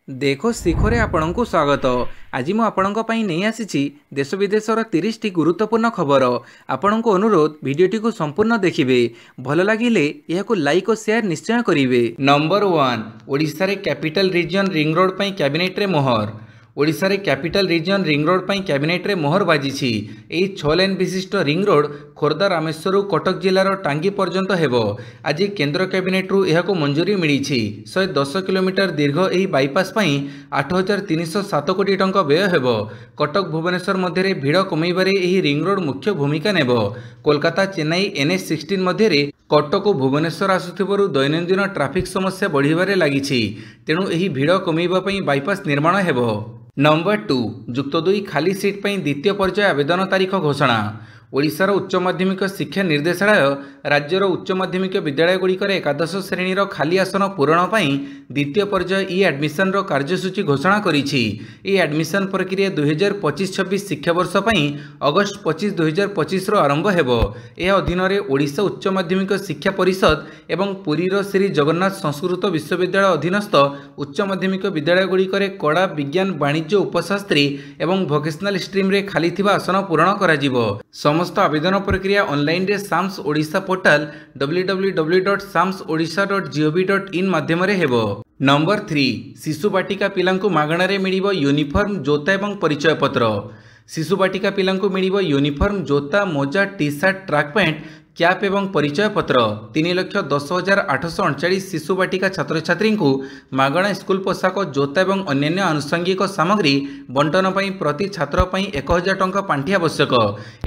देखो शिखरे आपणଙ୍କୁ स्वागत। आज मु आपणଙ୍କ ପାଇଁ ନେଇ ଆସିଛି देश विदेशर 30ଟି गुरुत्वपूर्ण खबर। आपणଙ୍କୁ अनुरोध भिडियोटी को संपूर्ण देखिए। भल लगिले यहाकु लाइक और शेयर निश्चय करिवे। नंबर 1 ओडिशा रे कैपिटल रीजन रिंग रोड पई कैबिनेट रे मोहर। ओडिशा रे कैपिटल रीजन रिंग रोड पई कैबिनेट रे मोहर बाजिछि। एई 6 लेन विशिष्ट रिंग रोड खोर्धा रामेश्वर कटक जिलार टांगी पर्यंत हेबो। आज केंद्र कैबिनेट रु एहाको मंजूरी मिलिछि। 110 किलोमीटर दीर्घ एही बाईपास पई 8307 कोटी टंका व्यय हेबो। कटक भुवनेश्वर मध्य भिड़ कमैबारे एही रिंग रोड मुख्य भूमिका नेबो। कोलकाता चेन्नई NH16 मध्य कटक भुवनेश्वर आसुथिबारु दैनंदिन ट्राफिक समस्या बढ़िबारे लागिछि। तेणु एही भिड़ कमैबा पई बाईपास निर्माण हेबो। नंबर 2 जुक्त 2 खाली सीट पई द्वितीय पर्याय आवेदन तारीख घोषणा। ओडिशार उच्च माध्यमिक शिक्षा निर्देशालय राज्यर उच्च माध्यमिक विद्यालय गुड़िकर एकादश श्रेणीर खाली आसन पूरण पई द्वितीय पर्याय ई एडमिशन रो कार्यसूची घोषणा करिछि। ई एडमिशन प्रक्रिया 2025-26 शिक्षावर्ष पई अगस्त 25 2025 रो आरंभ हेबो। ए अधीन रे ओडिशा उच्च माध्यमिक शिक्षा परिषद एवं पुरीर श्री जगन्नाथ संस्कृत विश्वविद्यालय अधीनस्थ उच्च माध्यमिक विद्यालय गुड़िकर कला विज्ञान वाणिज्य उपशास्त्री एवं भोकेशनल स्ट्रीम रे खाली थिबा आसन पूरण करा जिवो। समस्त आवेदन प्रक्रिया ऑनलाइन रे साम्स ओडिशा पोर्टल www.samsodisha.gov.in माध्यम रे हेबो। नंबर 3 शिशु बाटिका पिलांकु मागणा रे मिलिबो यूनिफॉर्म जोता एवं परिचय पत्र। शिशु बाटिका पिलांकु मिलिबो यूनिफॉर्म जोता मोजा T shirt track pant cap एवं परिचय पत्र। 3,10,839 शिशु बाटिका छात्र छात्री को मागणा स्कूल पोशाक जोता एवं अन्य आनुषंगिक सामग्री बंटन पर प्रति छात्र 1,000 टंका पांठि आवश्यक।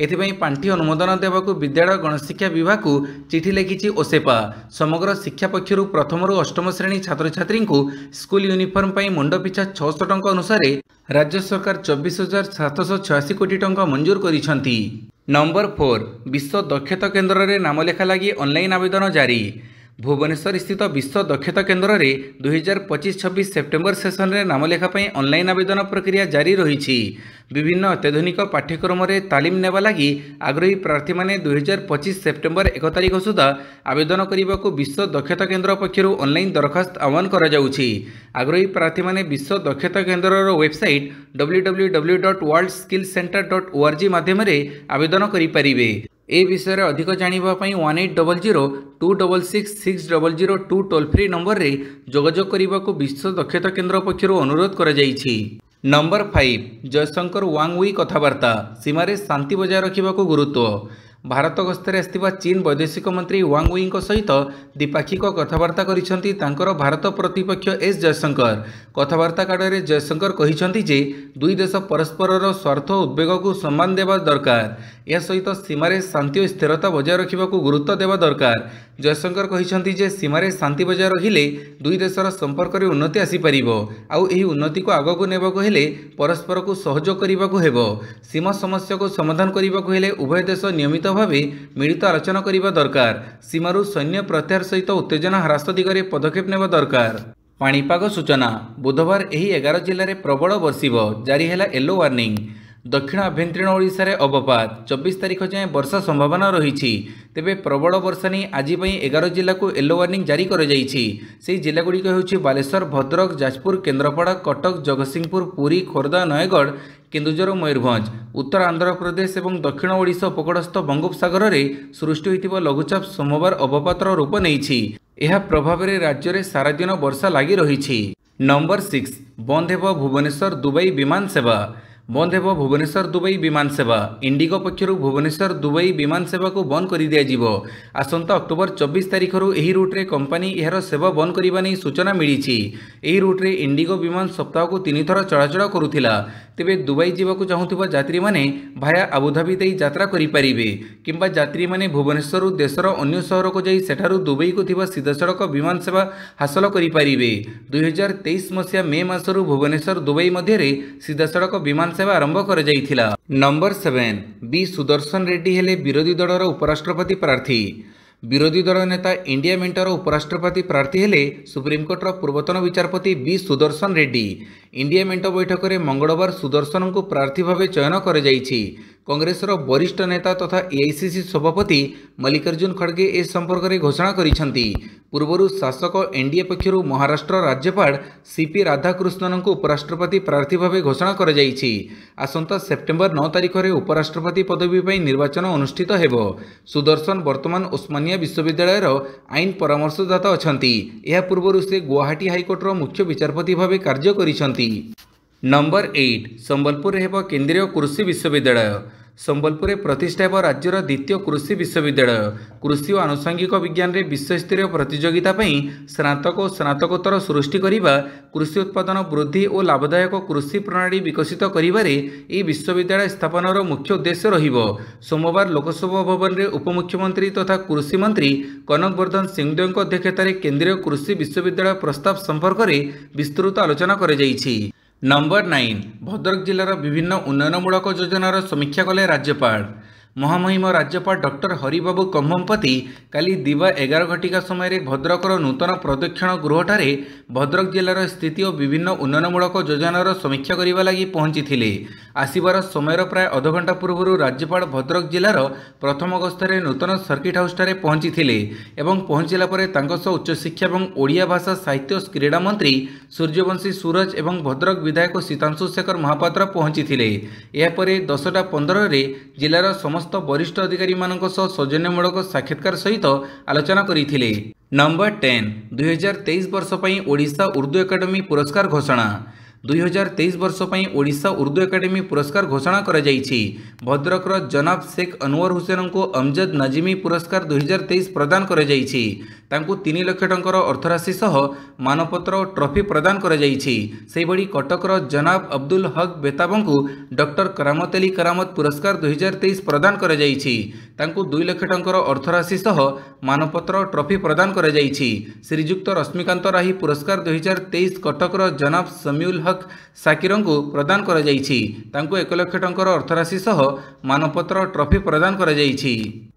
एथिपाई पांठि अनुमोदन देवाकू विद्यालय गणशिक्षा विभाग को चिठी लिखिछि ओसेपा। समग्र शिक्षा पक्षर प्रथम रु अष्टम श्रेणी छात्र छात्री को स्कूल यूनिफॉर्म पर मुंड पिछा 600 टंका अनुसार राज्य सरकार 24,786 कोटी टंका मंजूर करिसेंती। नंबर 4 विश्व दक्षता केन्द्र रे नामलेखा लगी ऑनलाइन आवेदन जारी। भुवनेश्वर स्थित विश्व दक्षता केन्द्र रे 2025-26 सेप्टेम्बर सेशन रे नामलेखा पई ऑनलाइन आवेदन प्रक्रिया जारी रही। विभिन्न अत्याधुनिक पाठ्यक्रम रे तालीम नेबा लगी आग्रही प्रार्थी माने 2025 सेप्टेम्बर 1 तारिख सुधा आवेदन करने को विश्व दक्षता केन्द्र पक्षर ऑनलाइन दरखास्त आह्वान करा जाउछि। आग्रही प्रार्थी माने विश्व दक्षता केन्द्र वेबसाइट www.worldskillcenter.org माध्यम रे आवेदन करि परिबे। ए विषय अधिक जानिबा पई 1800-266-6002 टोल फ्री नंबर रे जोगाजोग करने को विश्व दक्षता केन्द्र पक्षर अनुरोध करा जाइछि। नंबर 5 जयशंकर वांगवी कथबार्ता सीमारे शांति बजाय रखा गुरुत्व। भारत गस्तर आसथिबा चीन वैदेशिक मंत्री वांग वी सहित द्विपाक्षिक कथबार्ता करिसेंती तांकर भारत प्रतिपक्ष एस जयशंकर। कथबार्ता काଳରେ जयशंकर कहिसेंती जे दुई देश परस्परर स्वार्थ उद्वेग को सम्मान देवा दरकार। यह सहित सीमारे शांति और स्थिरता बजाय रखा गुरुत्व देवा दरकार। जयशंकर कहिसेंती जे सीमारे शांति बजाय रहिले दुई देशर संपर्क रे उन्नति आसी परिबो। आउ एही उन्नति को आगकु नेबाकु हेले परस्पर को सहयोग करिबाकु हेबो। सीमा समस्या को समाधान करिबाकु हेले उभय देश नियमित भावे मिलित आलोचना करिबा दरकार। सीमारु सैन्य प्रत्याहार सहित उत्तेजना ह्रास दिगरे पदक्षेप नेबा दरकार। पाणीपाग सूचना बुधवार एही 11 जिले में प्रबल बर्षिब जारी है येलो वार्निंग। दक्षिण आभ्यंतरीण ओडिशा रे अवपात 24 तारिख जाए वर्षा संभावना रही। तेबे प्रबल वर्षा नहीं आज 11 जिला को येलो वार्निंग जारी कर जिलागुड़िक होउछि बालेश्वर भद्रक जाजपुर केन्द्रापड़ा कटक जगतसिंहपुर पुरी खोर्धा नयगढ़ केन्दुझर मयूरभंज। उत्तर आंध्र प्रदेश और दक्षिण ओडिशा उपकूलस्थ बंगोपसागर रे सृष्टि होइतिबा लघुचाप सोमवार अवपातर रूप नेइछि। यह प्रभाव में राज्य में सारा दिन वर्षा लगी रही। नंबर 6 बंद हेब भुवनेश्वर दुबई विमान सेवा। बंद हेब भुवनेश्वर दुबई विमान सेवा। इंडिगो पक्षर भुवनेश्वर दुबई विमान सेवा को बंद कर दिया। आसंता अक्टोबर 24 तारिख एही रूट रे कंपनी यार सेवा बंद करने नहीं सूचना मिली। एही रूट रे इंडिगो विमान सप्ताह को 3 थर चलाचल करुथिला। तेबे दुबई जावाक चाहूथिबा यात्री माने भाया आबुधाबी देई यात्रा करि परिबे किंबा यात्री माने भुवनेश्वर देशर अन्य शहर को जाई सेठारु दुबई को थिबा सीधा सड़क विमान सेवा हासिल करि परिबे। 2023 मसिया मे मासरु भुवनेश्वर दुबई मध्य रे सीधा सड़क विमान सेवा आरंभ कर जाइथिला। नंबर 7 बी सुदर्शन रेड्डी हेले विरोधी दलर उपराष्ट्रपति प्रार्थी। विरोधी दल नेता इंडिया मेंटर उपराष्ट्रपति प्रार्थी हेले सुप्रीमकोर्टर पूर्वतन विचारपति बी सुदर्शन रेड्डी। इंडिया मेंट बैठक में मंगलवार सुदर्शन को प्रार्थी भाव चयन कर कांग्रेसर वरिष्ठ नेता तथा एआईसीसी सभापति मल्लिकार्जुन खड़गे ए संपर्क में घोषणा करिसेंती। पूर्व शासक एनडीए पक्षर महाराष्ट्र राज्यपाल सीपी राधाकृष्णन को उपराष्ट्रपति प्रार्थी भाव घोषणा कर आसंता सेप्टेम्बर 9 तारिख में उपराष्ट्रपति पदवी पर निर्वाचन अनुष्ठित हेबो। सुदर्शन वर्तमान ओस्मानिया विश्वविद्यालय आईन परामर्शदाता अछंती। यह पूर्व से गुवाहाटी हाईकोर्टर मुख्य विचारपति भाव कार्य करिसेंती। नंबर 8 संबलपुर हेब केंद्रीय कृषि विश्वविद्यालय। संबलपुर प्रतिष्ठा हेब राज्यर द्वितीय कृषि विश्वविद्यालय। कृषि और आनुषंगिक विज्ञान रे विश्वस्तरीय प्रतियोगिता स्नातक और स्नातकोत्तर सृष्टि करिबा, कृषि उत्पादन वृद्धि और लाभदायक कृषि प्रणाली विकसित करिबारे ए विश्वविद्यालय स्थापनार मुख्य उद्देश्य रहिबो। सोमवार लोकसभा भवन में उपमुख्यमंत्री तथा कृषि मंत्री कनक वर्धन सिंहदेव अध्यक्षतार केंद्रीय कृषि विश्वविद्यालय प्रस्ताव संपर्क में विस्तृत आलोचना कर जाइछि। नंबर 9 भद्रक जिलार विभिन्न उन्नयनमूलक योजनार समीक्षा कले राज्यपाल। महामहिम राज्यपाल डॉक्टर हरिबाबू कंभमपति काली दिवा 11 घटिका समय भद्रकर नूतन प्रदक्षिण गृहठारे भद्रक जिलार स्थिति और विभिन्न उन्नयनमूलक योजनार समीक्षा करने लगी पहुंची। आसबार समय प्राय अध घंटा पूर्व राज्यपाल भद्रक जिलार प्रथम गस्तरे नूतन सर्किट हाउस पहुंची पहुंचला उच्चशिक्षा और ओडिया भाषा साहित्य क्रीड़ा मंत्री सूर्यवंशी सूरज और भद्रक विधायक सीतांशु शेखर महापात्र पहुंची। यापर 10:15 जिलार समस्त वरिष्ठ अधिकारी सौजन्यमूलक साक्षात्कार सहित आलोचना करथिले। नंबर 10 2023 वर्ष पई ओडिशा उर्दू एकाडेमी पुरस्कार घोषणा। 2023 वर्ष पई ओडिशा उर्दू एकाडेमी पुरस्कार घोषणा कर जाइछि। भद्रकर जनाब शेख अनवर हुसैन को अमजद नजीमी पुरस्कार 2023 प्रदान कर जाइछि। तांकु 3 लाख टंकार अर्थराशि सह मानपत्र और ट्रॉफी प्रदान कर जाइछि। सेहि भली कटकर जनाब अब्दुल हक बेताबं को डॉक्टर करामत अली करामत पुरस्कार 2023 प्रदान कर जाइछि। तांकु 2 लाख टंकार अर्थराशि सह मानपत्र और ट्रॉफी प्रदान कर जाइछि। श्रीजुक्त रश्मिकांत राही पुरस्कार 2023 कटकर जनाब समीउल हक साकिरं को प्रदान कर जाइछि। तांकु 1 लाख टंकार अर्थराशि सह मानपत्र और ट्रॉफी प्रदान कर जाइछि।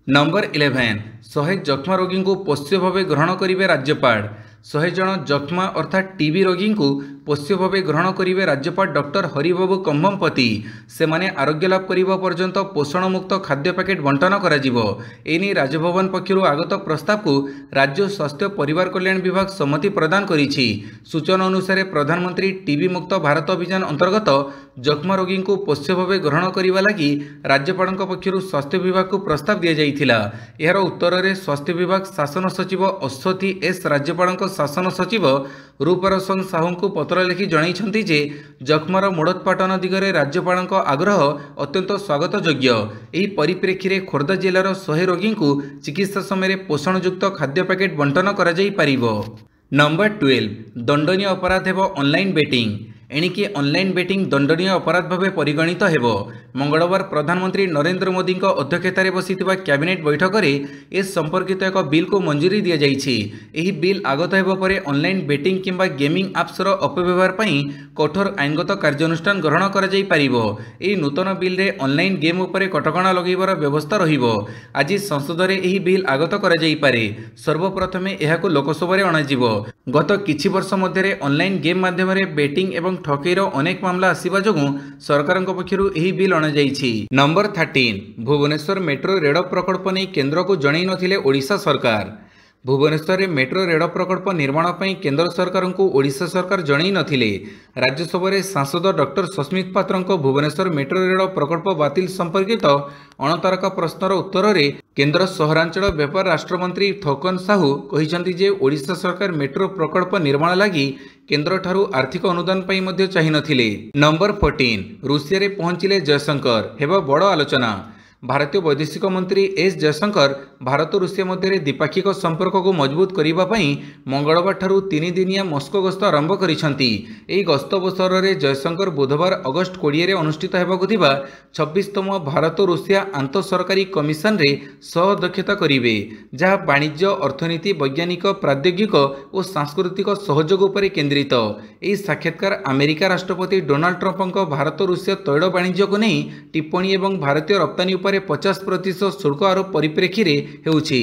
नंबर 11 100 जक्ष्मा रोगी को पोष्य भाव ग्रहण करेंगे राज्यपाल। 100 जन जक्ष्मा अर्थात टीबी रोगी को पोष्य भाव ग्रहण करेंगे राज्यपाल डॉक्टर हरिबाबू कंभमपति। सेमाने आरोग्य लाभ करने पर्यंत पोषण मुक्त खाद्य पैकेट बंटन कराजिबो। एनी राजभवन पक्षर आगत प्रस्ताव को राज्य स्वास्थ्य परिवार कल्याण विभाग सम्मति प्रदान करिछि। सूचना अनुसार प्रधानमंत्री टीबी मुक्त भारत अभियान अंतर्गत जक्ष्मा रोगी को पोष्य भाव ग्रहण करने लगी राज्यपाल पक्षर स्वास्थ्य विभाग को प्रस्ताव दि जाइथिला। यार उत्तर में स्वास्थ्य विभाग शासन सचिव अश्वथी एस राज्यपाल शासन सचिव रूपरसन साहू को पत्र लिखि जणाइछन्ति जे जक्ष्मार मूलोत्पाटन दिगरे राज्यपाल आग्रह अत्यंत स्वागत योग्य। एही परिप्रेक्षी में खोर्धा जिलार 100 रोगी को चिकित्सा समय पोषणयुक्त खाद्य पैकेट बंटन करा जाई पारिबो। नंबर 12 दंडनीय अपराध हेब ऑनलाइन बेटिंग। एणिकी ऑनलाइन बेटिंग दंडनीय अपराध भाव परिगणित हेबो। मंगलवार प्रधानमंत्री नरेंद्र मोदी अध्यक्षतार बसिथिबा कैबिनेट बैठक में ए संपर्कित एक बिल को मंजूरी दि जाइछि। एही बिल आगत हेबा परे ऑनलाइन बेटिंग किंबा गेमिंग एप्सर अपव्यवहार पई कठोर आईनगत कार्यानुष्ठान ग्रहण करा जाई पारिबो। एही नूतन बिल रे ऑनलाइन गेम उपरे कटकणा लगैबार व्यवस्था रहिबो। आज संसद में एही बिल आगत करा जाई पारे। सर्वप्रथमे एहाको लोकसभा रे अणाजिबो। गत किछि वर्ष मध्य ऑनलाइन गेम माध्यम बेटिंग एवं ठकेर अनेक मामला आसिबा जोगु सरकार पक्षरु एही बिल अणा जाइछि। नंबर 13 भुवनेश्वर मेट्रो रेल प्रकल्प नहीं केंद्र को जणाई नथिले ओडिशा सरकार। भुवनेश्वर में मेट्रो रेल प्रकल्प निर्माण पर केंद्र सरकार को ओडिशा सरकार जणाई नथिले। राज्यसभा रे सांसद डॉक्टर सस्मित पात्र भुवनेश्वर मेट्रो रेल प्रकल्प बातिल संपर्कित अणतारका प्रश्नर उत्तर में केंद्र सहरांचल व्यापार राष्ट्रमंत्री थोकन साहू कहिसंति जे ओडिशा सरकार मेट्रो प्रकल्प निर्माण लगी केंद्र ठारू आर्थिक अनुदान पाई मध्य चाहि नथिले। नंबर 14 रूसिया रे पहुंचिले जयशंकर हेबा बड़ आलोचना। भारतीय वैदेशिक मंत्री एस जयशंकर भारत रूसिया मध्य द्विपाक्षिक संपर्क को मजबूत करने मंगलवार ठारू 3 दिनिया मस्को गस्त आरंभ करिसेंति। एही गस्त अवसर में जयशंकर बुधवार अगस्ट 20 अनुष्ठित हेबाकु थिबा 26तम भारत रूसिया आंतर सरकारी कमिशन रे सह अध्यक्षता करिवे, जहाँ वाणिज्य अर्थनीति वैज्ञानिक प्राद्योगिक और सांस्कृतिक सहयोग उपर केन्द्रित। एही साक्षात्कार अमेरिका राष्ट्रपति डोनाल्ड ट्रंप भारत रूसिया तैल वाणिज्य को नहीं टिप्पणी और भारतीय रप्तानी 50% शुल्क आरोप परिप्रेक्षी रे हेउछि।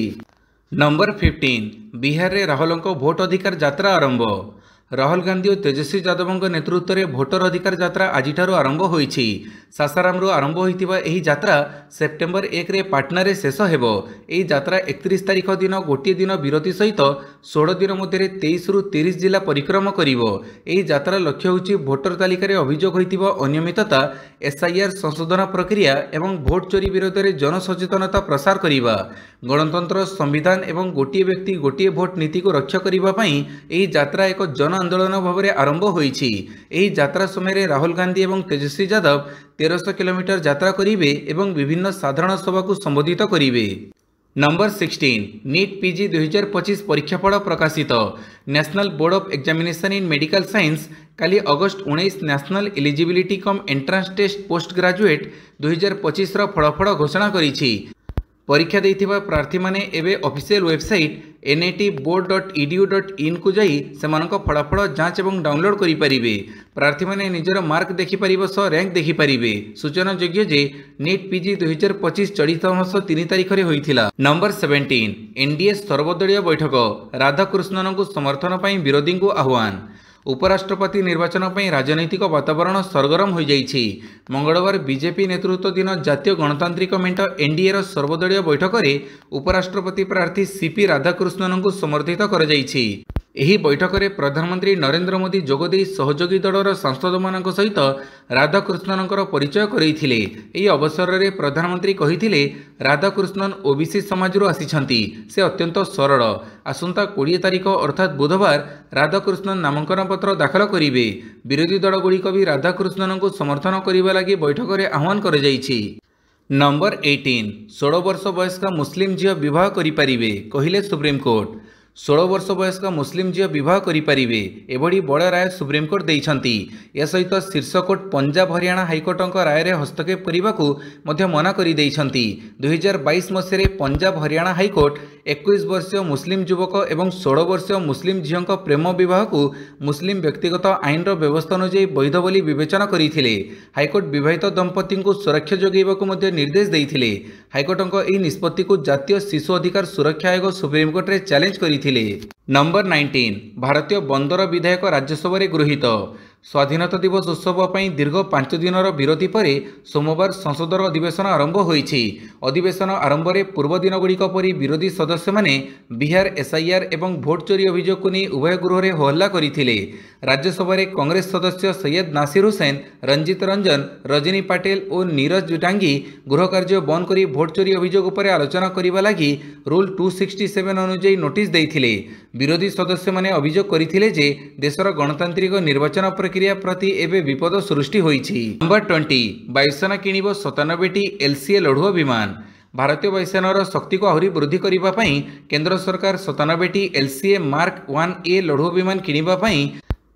नंबर 15 बिहार रे राहुल भोट अधिकार यात्रा आरंभ। राहुल गांधी और तेजस्वी यादव नेतृत्व में भोटर अधिकार यात्रा आज आरंभ होईछि। सासारामरू आरंभ होइतिबा एही यात्रा सेप्टेम्बर 1 रे पाटना रे शेष हेबो। एही यात्रा 31 तारिख दिन गोटे दिन विरति सहित 16 दिन मध्य 23 रु 30 जिला परिक्रमा करिवो। एही यात्रा लक्ष्य होछि भोटर तालिका रे अभियोग होइतिबा अनियमितता, एसआईआर संशोधन प्रक्रिया एवं भोट चोरी विरोध में जनसचेतनता प्रसार करिबा। गणतंत्र, संविधान एवं गोटे व्यक्ति गोटे भोट नीति को रक्षा करिबा पई एही यात्रा एक जन आंदोलन भाव में आरंभ होईछि। एही यात्रा समय राहुल गांधी एवं तेजस्वी यादव 1300 किलोमीटर यात्रा करिवे एवं विभिन्न साधारण सभा को संबोधित करिवे। नंबर 16 नीट पीजी 2025 परीक्षाफल प्रकाशित। National Board of Examination in Medical Science काली August 19 National Eligibility cum Entrance Test Post Graduate 2025 फलाफल घोषणा करिछि। परीक्षा देइथिबा प्रार्थी माने एबे ऑफिशियल वेबसाइट natiboard.edu.in को जाई सेमानक फलाफल जांच एवं डाउनलोड करि परिबे। प्रार्थी माने निजर मार्क देखि परिबो सह रैंक देखि परिबे। सूचना योग्य जे नीट पीजी 2025 चलित मास 3 तारिख रे होइथिला। नंबर 17 एनडीए सर्वदलीय बैठक राधाकृष्णन को समर्थन पई विरोधी को आह्वान। उपराष्ट्रपति निर्वाचन पर राजनैतिक वातावरण सरगरम हो जाइछि। मंगलवार बीजेपी नेतृत्वाधीन जातीय गणतांत्रिक मेंट एनडीए सर्वदलीय बैठक में उपराष्ट्रपति प्रार्थी सीपी राधाकृष्णन को समर्थित कर जाइछि। एही बैठक में प्रधानमंत्री नरेंद्र मोदी जोगदे सहयोगी दलर सांसद मान सहित राधाकृष्णन परिचय करैथिले। एही अवसर में प्रधानमंत्री कहिथिले राधाकृष्णन ओबीसी समाज आसिछंती। से अत्यंत सरल। आसंता 20 तारिख अर्थात बुधवार राधाकृष्णन नामांकन पत्र दाखल करिवे। विरोधी दलगुड़िक भी राधाकृष्णन को समर्थन करने लगी बैठक में आह्वान कर जाइछि। नंबर 18 16 वर्ष वयस्क मुस्लिम झील विवाह करिपारिबे कहिले सुप्रीमकोर्ट। 16 वर्ष वयस्क मुस्लिम झील विवाह करिपारिबे एभली बड़ राय सुप्रीमकोर्ट देइछंती। या सहित शीर्षकोर्ट पंजाब हरियाणा हाइकोर्टक राय रे हस्तक्षेप करिबाकू मध्य मना करि देइछंती। 2022 मसीह पंजाब हरियाणा हाइकोर्ट 21 वर्षीय मुस्लिम युवक एवं 16 वर्षीय मुस्लिम झील प्रेम विवाह को मुस्लिम व्यक्तिगत आईन व्यवस्था अनुଯାयी वैध बोली विवेचना करथिले। हाइकोर्ट विवाहित दंपति को सुरक्षा जोगाइबाकू मध्य निर्देश देइथिले। हाइकोर्टक एही निष्पत्ति को जातीय शिशु अधिकार सुरक्षा आयोग सुप्रीमकोर्ट रे चैलेंज करिथिले। नंबर 19 भारतीय बंदर विधायक राज्यसभा रे गृहीत। स्वाधीनता दिवस उत्सव पर दीर्घ 5 दिन विरति पर सोमवार संसदर अधिवेशन आरंभ होईछि। अधिवेशन आरंभ में पूर्व दिन गुड़िक परी विरोधी सदस्य माने बिहार एसआईआर एवं भोट चोरी अभियोग को नहीं उभय गृह में होहल्ला करथिले। राज्यसभा रे कांग्रेस सदस्य सैयद नासिर हुसैन, रंजित रंजन, रजनी पाटिल और नीरज जुटांगी गृह कार्य बंद करी भोट चोरी अभियोग पर आलोचना करने लगी रूल 267 अनुଯାयी नोटिस देइथिले। विरोधी सदस्य माने अभियोग करथिले जे देशर गणतांत्रिक निर्वाचन प्रक्रिया प्रति एबे विपद सृष्टि होईछि। नंबर 20 वायुसेना किनिबो 97टी एलसीए लढुआ विमान। भारतीय वायुसेनार शक्ति को आहरी वृद्धि करने पई केंद्र सरकार 97टी एलसीए मार्क 1A लढुआ विमान किनिबा पई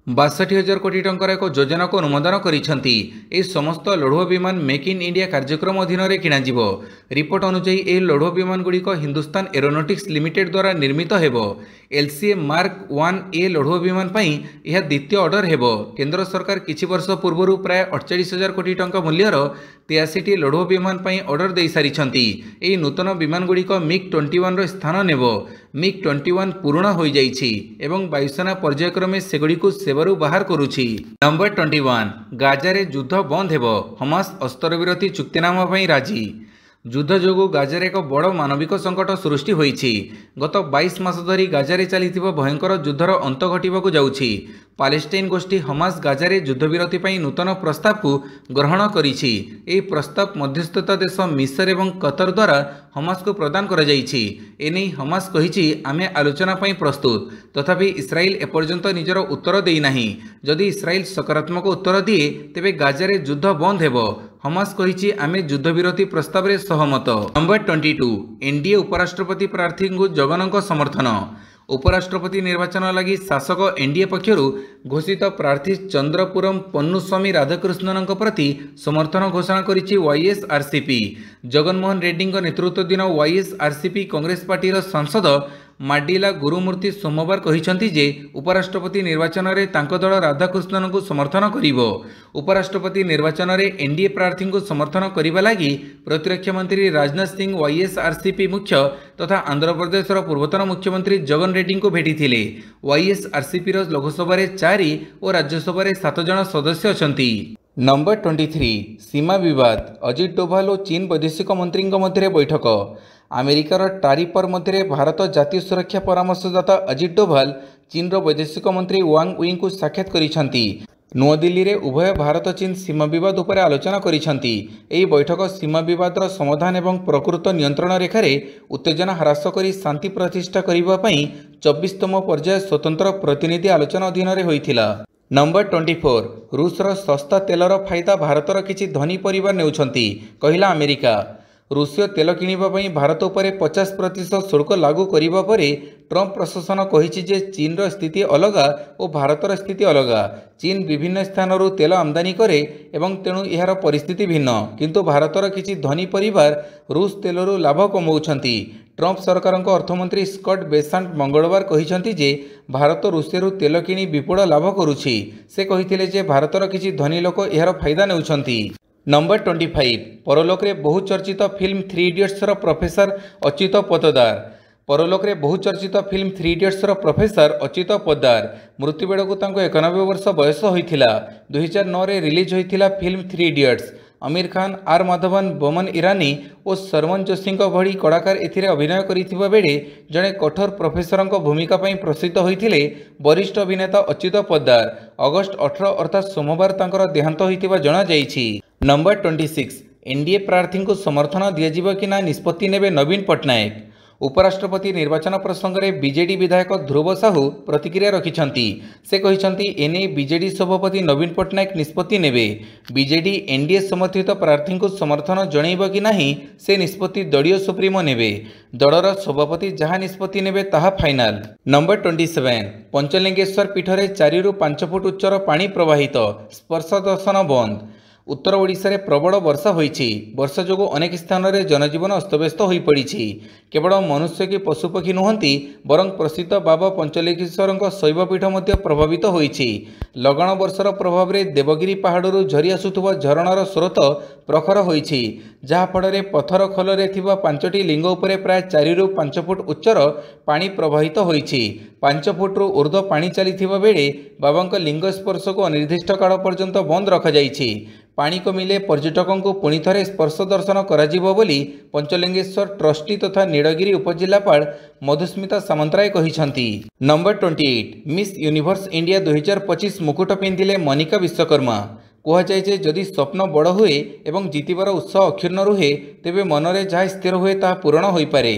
62,000 कोटी टंकार एक योजना को अनुमोदन करिसेंती। ए समस्त लढुआ विमान मेक इन इंडिया कार्यक्रम अधीन रे किना जिवो। रिपोर्ट अनुसार ए लढुआ विमान गुड़िक हिंदुस्तान एरोनॉटिक्स लिमिटेड द्वारा निर्मित हेबो। एलसीए मार्क 1A लढुआ विमान पई यह द्वितीय ऑर्डर हेबो। केंद्र सरकार किछि वर्ष पूर्व प्राय 48,000 कोटी टंका मूल्यर 83टी लढुआ विमान पई ऑर्डर दे सारिछंती। एही नूतन विमान गुड़िक मिग 21 रो स्थान नेबो। मिग 21 पुराना हो जाइछि एवं वायुसेना पर्यायक्रमे सेगुड़िकु सेवारू बाहर करुछि। नंबर 21 गाजा रे युद्ध बंद हेबो। हमास अस्त्रविरति चुक्तिनामा पई राजी। युद्ध जोगु गाजार एक बड़ मानविक संकट सृष्टि होईछि। गत 22 मास धरी गाजार चलिथिबा भयंकर युद्धर अंत घटिबाकू जाउछि। पालेस्टाइन गोष्ठी हमास गाजार युद्धविरति पई नूतन प्रस्ताव को ग्रहण करिछि। एही प्रस्ताव मध्यस्थता देश मिस्र एवं कतर द्वारा हमास को प्रदान करा जाइछि। एनै हमास कहिछि आमे आलोचना पई प्रस्तुत। तथापि इस्राएल एपर्यंत निजर उत्तर देई नाही। जदि इस्राएल सकारात्मक उत्तर दिए तेबे गाजार युद्ध बंद हेबो। हमास कहिछि आमे युद्धविरति प्रस्ताव रे सहमत। नंबर 22 एनडीए उपराष्ट्रपति प्रार्थी को जगनक समर्थन। उपराष्ट्रपति निर्वाचन लगी शासक एनडीए पक्षरु घोषित प्रार्थी चंद्रपुरम पन्नुस्वामी राधाकृष्णन प्रति समर्थन घोषणा करिछि वाईएसआरसीपी। जगनमोहन रेड्डी नेतृत्वाधीन वाईएसआरसीपी कांग्रेस पार्टी सांसद ମାଡିଲା ଗୁରୁମୂର୍ତ୍ତି ସୋମବାର କହିଛନ୍ତି ଯେ ଉପରାଷ୍ଟ୍ରପତି ନିର୍ବାଚନରେ ତାଙ୍କ ଦଳ ରାଧାକୃଷ୍ଣନଙ୍କୁ ସମର୍ଥନ କରିବ। ଉପରାଷ୍ଟ୍ରପତି ନିର୍ବାଚନରେ ଏନ୍ଡିଏ ପ୍ରାର୍ଥୀଙ୍କୁ ସମର୍ଥନ କରିବା ଲାଗି ପ୍ରତିରକ୍ଷା ମନ୍ତ୍ରୀ ରାଜନାଥ ସିଂ ୱାଇଏସ୍ଆର୍ସିପି ମୁଖ୍ୟ ତଥା ଆନ୍ଧ୍ରପ୍ରଦେଶର ପୂର୍ବତନ ମୁଖ୍ୟମନ୍ତ୍ରୀ ଜଗନ ରେଡ୍ଡୀଙ୍କୁ ଭେଟିଥିଲେ। ୱାଇଏସ୍ଆର୍ସିପିର ଲୋକସଭାରେ 4 ଓ ରାଜ୍ୟସଭାରେ 7 ଜଣ ସଦସ୍ୟ ଅଛନ୍ତି। ନମ୍ବର 23 ସୀମା ବିବାଦ ଅଜିତ ଡୋଭାଲ ଓ ଚୀନ ବୈଦେଶିକ ମନ୍ତ୍ରୀଙ୍କ ମଧ୍ୟରେ ବୈଠକ। ଆମେରିକାର ଟାରିଫର ମଧ୍ୟରେ ଭାରତ ଜାତୀୟ ସୁରକ୍ଷା ପରାମର୍ଶଦାତା ଅଜିତ ଡୋଭାଲ ଚୀନର ବୈଦେଶିକ ମନ୍ତ୍ରୀ ୱାଙ୍ଗ ୱିଙ୍କୁ ସାକ୍ଷାତ କରିଛନ୍ତି। ନୂଆଦିଲ୍ଲୀରେ ଉଭୟ ଭାରତ ଚୀନ ସୀମା ବିବାଦ ଉପରେ ଆଲୋଚନା କରିଛନ୍ତି। ଏହି ବୈଠକ ସୀମା ବିବାଦର ସମାଧାନ ଏବଂ ପ୍ରକୃତ ନିୟନ୍ତ୍ରଣ ରେଖାରେ ଉତ୍ତେଜନା ହ୍ରାସ କରି ଶାନ୍ତି ପ୍ରତିଷ୍ଠା କରିବା ପାଇଁ 24ତମ ପର୍ଯ୍ୟାୟ ସ୍ୱତନ୍ତ୍ର ପ୍ରତିନିଧି ଆଲୋଚନା ଅଧୀନରେ ହୋଇଥିଲା। ନମ୍ବର 24 ରୁଷର ଶସ୍ତା ତେଲର ଫାଇଦା ଭାରତର କିଛି ଧନୀ ପରିବାର ନେଉଛନ୍ତି, କହିଲା ଆମେରିକା। ରୁଷୀୟ ତେଲ କିଣିବା ପାଇଁ ଭାରତ ଉପରେ 50% ଶୁଳ୍କ ଲାଗୁ କରିବା ପରେ ଟ୍ରମ୍ପ ପ୍ରଶାସନ କହିଛି ଯେ ଚୀନର ସ୍ଥିତି ଅଲଗା ଓ ଭାରତର ସ୍ଥିତି ଅଲଗା। ଚୀନ ବିଭିନ୍ନ ସ୍ଥାନରୁ ତେଲ ଆମଦାନୀ କରେ ଏବଂ ତେଣୁ ଏହାର ପରିସ୍ଥିତି ଭିନ୍ନ, କିନ୍ତୁ ଭାରତର କିଛି ଧନୀ ପରିବାର ରୁଷ ତେଲରୁ ଲାଭ କମାଉଛନ୍ତି। ଟ୍ରମ୍ପ ସରକାରଙ୍କ ଅର୍ଥମନ୍ତ୍ରୀ ସ୍କଟ୍ ବେସାଣ୍ଟ ମଙ୍ଗଳବାର କହିଛନ୍ତି ଯେ ଭାରତ ରୁଷିଆରୁ ତେଲ କିଣି ବିପୁଳ ଲାଭ କରୁଛି। ସେ କହିଥିଲେ ଯେ ଭାରତର କିଛି ଧନୀ ଲୋକ ଏହାର ଫାଇଦା ନେଉଛନ୍ତି। ନମ୍ବର 25 ପରଲୋକରେ ବହୁ ଚର୍ଚ୍ଚିତ ଫିଲ୍ମ 3 ଇଡିୟଟ୍ସର ପ୍ରଫେସର ଅଚ୍ୟୁତ ପୋଦ୍ଦାର। ପରଲୋକରେ ବହୁ ଚର୍ଚ୍ଚିତ ଫିଲ୍ମ 3 ଇଡିୟଟ୍ସର ପ୍ରଫେସର ଅଚ୍ୟୁତ ପୋଦ୍ଦାର ମୃତ୍ୟୁବେଳକୁ ତାଙ୍କୁ 91 ବର୍ଷ ବୟସ ହୋଇଥିଲା। 2009ରେ ରିଲିଜ୍ ହୋଇଥିଲା ଫିଲ୍ମ 3 ଇଡିୟଟ୍ସ। ଆମିର ଖାନ, ଆର୍ ମାଧବନ, ବୋମନ ଇରାନୀ ଓ ଶର୍ମନ ଯୋଶୀଙ୍କ ଭଳି କଳାକାର ଏଥିରେ ଅଭିନୟ କରିଥିବା ବେଳେ ଜଣେ କଠୋର ପ୍ରଫେସରଙ୍କ ଭୂମିକା ପାଇଁ ପ୍ରସିଦ୍ଧ ହୋଇଥିଲେ ବରିଷ୍ଠ ଅଭିନେତା ଅଚ୍ୟୁତ ପୋଦ୍ଦାର। ଅଗଷ୍ଟ 18 ଅର୍ଥାତ୍ ସୋମବାର ତାଙ୍କର ଦେହାନ୍ତ ହୋଇଥିବା ଜଣାଯାଇଛି। ନମ୍ବର 26 ଏନ୍ଡିଏ ପ୍ରାର୍ଥୀଙ୍କୁ ସମର୍ଥନ ଦିଆଯିବ କି ନା ନିଷ୍ପତ୍ତି ନେବେ ନବୀନ ପଟ୍ଟନାୟକ। ଉପରାଷ୍ଟ୍ରପତି ନିର୍ବାଚନ ପ୍ରସଙ୍ଗରେ ବିଜେଡି ବିଧାୟକ ଧ୍ରୁବ ସାହୁ ପ୍ରତିକ୍ରିୟା ରଖିଛନ୍ତି। ସେ କହିଛନ୍ତି ଏନେଇ ବିଜେଡି ସଭାପତି ନବୀନ ପଟ୍ଟନାୟକ ନିଷ୍ପତ୍ତି ନେବେ। ବିଜେଡି ଏନ୍ଡିଏ ସମର୍ଥିତ ପ୍ରାର୍ଥୀଙ୍କୁ ସମର୍ଥନ ଜଣାଇବ କି ନାହିଁ ସେ ନିଷ୍ପତ୍ତି ଦଳୀୟ ସୁପ୍ରିମୋ ନେବେ। ଦଳର ସଭାପତି ଯାହା ନିଷ୍ପତ୍ତି ନେବେ ତାହା ଫାଇନାଲ। ନମ୍ବର 27 ପଞ୍ଚଲିଙ୍ଗେଶ୍ୱର ପୀଠରେ 4 ରୁ 5 ଫୁଟ ଉଚ୍ଚର ପାଣି ପ୍ରବାହିତ, ସ୍ପର୍ଶ ଦର୍ଶନ ବନ୍ଦ। ଉତ୍ତର ଓଡ଼ିଶାରେ ପ୍ରବଳ ବର୍ଷା ହୋଇଛି। ବର୍ଷା ଯୋଗୁଁ ଅନେକ ସ୍ଥାନରେ ଜନଜୀବନ ଅସ୍ତବ୍ୟସ୍ତ ହୋଇପଡ଼ିଛି। କେବଳ ମନୁଷ୍ୟ କି ପଶୁପକ୍ଷୀ ନୁହନ୍ତି ବରଂ ପ୍ରସିଦ୍ଧ ବାବା ପଞ୍ଚଲିଙ୍ଗେଶ୍ୱରଙ୍କ ଶୈବପୀଠ ମଧ୍ୟ ପ୍ରଭାବିତ ହୋଇଛି। ଲଗାଣ ବର୍ଷାର ପ୍ରଭାବରେ ଦେବଗିରି ପାହାଡ଼ରୁ ଝରି ଆସୁଥିବା ଝରଣାର ସ୍ରୋତ ପ୍ରଖର ହୋଇଛି, ଯାହାଫଳରେ ପଥର ଖୋଲରେ ଥିବା 5ଟି ଲିଙ୍ଗ ଉପରେ ପ୍ରାୟ 4 ରୁ 5 ଫୁଟ ଉଚ୍ଚର ପାଣି ପ୍ରବାହିତ ହୋଇଛି। 5 ଫୁଟରୁ ଉର୍ଦ୍ଧ୍ୱ ପାଣି ଚାଲିଥିବା ବେଳେ ବାବାଙ୍କ ଲିଙ୍ଗ ସ୍ପର୍ଶକୁ ଅନିର୍ଦ୍ଦିଷ୍ଟ କାଳ ପର୍ଯ୍ୟନ୍ତ ବନ୍ଦ ରଖାଯାଇଛି। ପାଣି କମିଲେ ପର୍ଯ୍ୟଟକଙ୍କୁ ପୁଣି ଥରେ ସ୍ପର୍ଶ ଦର୍ଶନ କରାଯିବ ବୋଲି ପଞ୍ଚଲିଙ୍ଗେଶ୍ୱର ଟ୍ରଷ୍ଟି ତଥା ନୀଳଗିରି ଉପଜିଲ୍ଲାପାଳ ମଧୁସ୍ମିତା ସାମନ୍ତରାୟ କହିଛନ୍ତି। ନମ୍ବର 28 ମିସ୍ ୟୁନିଭର୍ସ ଇଣ୍ଡିଆ 2025 ମୁକୁଟ ପିନ୍ଧିଲେ ମନିକା ବିଶ୍ୱକର୍ମା। କୁହାଯାଏ ଯେ ଯଦି ସ୍ୱପ୍ନ ବଡ଼ ହୁଏ ଏବଂ ଜିତିବାର ଉତ୍ସାହ ଅକ୍ଷୁର୍ଣ୍ଣ ରୁହେ ତେବେ ମନରେ ଯାହା ସ୍ଥିର ହୁଏ ତାହା ପୂରଣ ହୋଇପାରେ।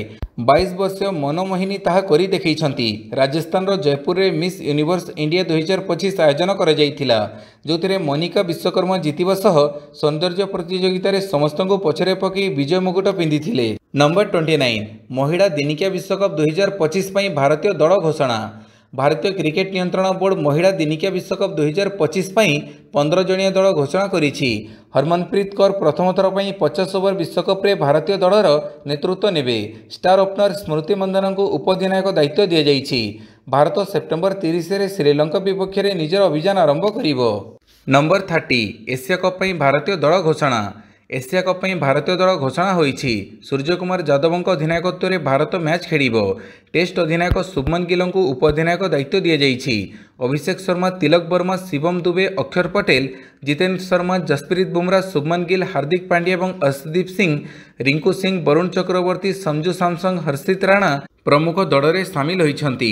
22 ବର୍ଷୀୟ ମନମୋହିନୀ ତାହା କରି ଦେଖାଇଛନ୍ତି। ରାଜସ୍ଥାନର ଜୟପୁରରେ ମିସ୍ ୟୁନିଭର୍ସ ଇଣ୍ଡିଆ 2025 ଆୟୋଜନ କରାଯାଇଥିଲା, ଯେଉଁଥିରେ ମନିକା ବିଶ୍ୱକର୍ମା ଜିତିବା ସହ ସୌନ୍ଦର୍ଯ୍ୟ ପ୍ରତିଯୋଗିତାରେ ସମସ୍ତଙ୍କୁ ପଛରେ ପକାଇ ବିଜୟ ମୁକୁଟ ପିନ୍ଧିଥିଲେ। ନମ୍ବର 29 ମହିଳା ଦିନିକିଆ ବିଶ୍ୱକପ୍ 2025 ପାଇଁ ଭାରତୀୟ ଦଳ ଘୋଷଣା। ଭାରତୀୟ କ୍ରିକେଟ ନିୟନ୍ତ୍ରଣ ବୋର୍ଡ ମହିଳା ଦିନିକିଆ ବିଶ୍ୱକପ୍ 2025 ପାଇଁ 15 ଜଣିଆ ଦଳ ଘୋଷଣା କରିଛି। ହରମନପ୍ରୀତ କୌର ପ୍ରଥମ ଥର ପାଇଁ 50 ଓଭର ବିଶ୍ୱକପ୍ରେ ଭାରତୀୟ ଦଳର ନେତୃତ୍ୱ ନେବେ। ଷ୍ଟାର ଓପନର ସ୍ମୃତି ମନ୍ଦାନାଙ୍କୁ ଉପଅଧିନାୟକ ଦାୟିତ୍ୱ ଦିଆଯାଇଛି। ଭାରତ ସେପ୍ଟେମ୍ବର 30ରେ ଶ୍ରୀଲଙ୍କା ବିପକ୍ଷରେ ନିଜର ଅଭିଯାନ ଆରମ୍ଭ କରିବ। ନମ୍ବର 30 ଏସିଆ କପ୍ ପାଇଁ ଭାରତୀୟ ଦଳ ଘୋଷଣା। ଏସିଆ କପ୍ ପାଇଁ ଭାରତୀୟ ଦଳ ଘୋଷଣା ହୋଇଛି। ସୂର୍ଯ୍ୟକୁମାର ଯାଦବଙ୍କ ଅଧିନାୟକତ୍ୱରେ ଭାରତ ମ୍ୟାଚ୍ ଖେଳିବ। ଟେଷ୍ଟ ଅଧିନାୟକ ଶୁଭମନ ଗିଲଙ୍କୁ ଉପଅଧିନାୟକ ଦାୟିତ୍ୱ ଦିଆଯାଇଛି। ଅଭିଷେକ ଶର୍ମା, ତିଲକ ବର୍ମା, ଶିବମ ଦୁବେ, ଅକ୍ଷର ପଟେଲ, ଜିତେନ୍ଦ୍ର ଶର୍ମା, ଜସପ୍ରୀତ ବୁମରା, ଶୁଭମନ ଗିଲ, ହାର୍ଦ୍ଦିକ ପାଣ୍ଡ୍ୟା ଏବଂ ଅର୍ଶଦୀପ ସିଂ, ରିଙ୍କୁ ସିଂ, ବରୁଣ ଚକ୍ରବର୍ତ୍ତୀ, ସଞ୍ଜୁ ସାମସଙ୍ଗ, ହର୍ଷିତ ରାଣା ପ୍ରମୁଖ ଦଳରେ ସାମିଲ ହୋଇଛନ୍ତି।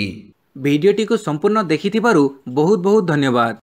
ଭିଡ଼ିଓଟିକୁ ସମ୍ପୂର୍ଣ୍ଣ ଦେଖିଥିବାରୁ ବହୁତ ବହୁତ ଧନ୍ୟବାଦ।